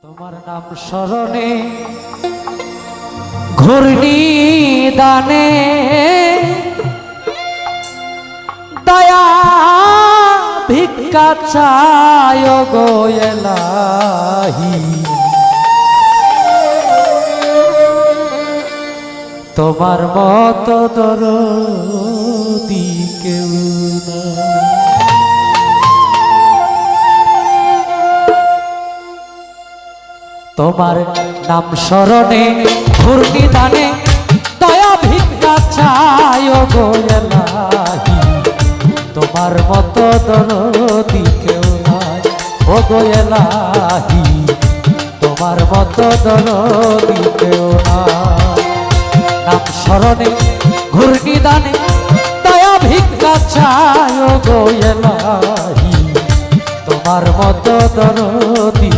তোমার নাম স্মরণে ঘূর্ণি দানে দয়া ভিক্ষা চায় গো এলাহি। তোমার মতো দরদি কেউ না। তোমার নাম স্মরণে ঘূর্ণি দানে দয়া ভিক্ষা চায় গো এলাহি। তোমার মতো দরদি কেউ নাই ও গো এলাহি। তোমার মতো দরদি কেউ নাই। নাম স্মরণে ঘূর্ণি দানে দয়া ভিক্ষা চায় গো এলাহি। তোমার মতো দরদি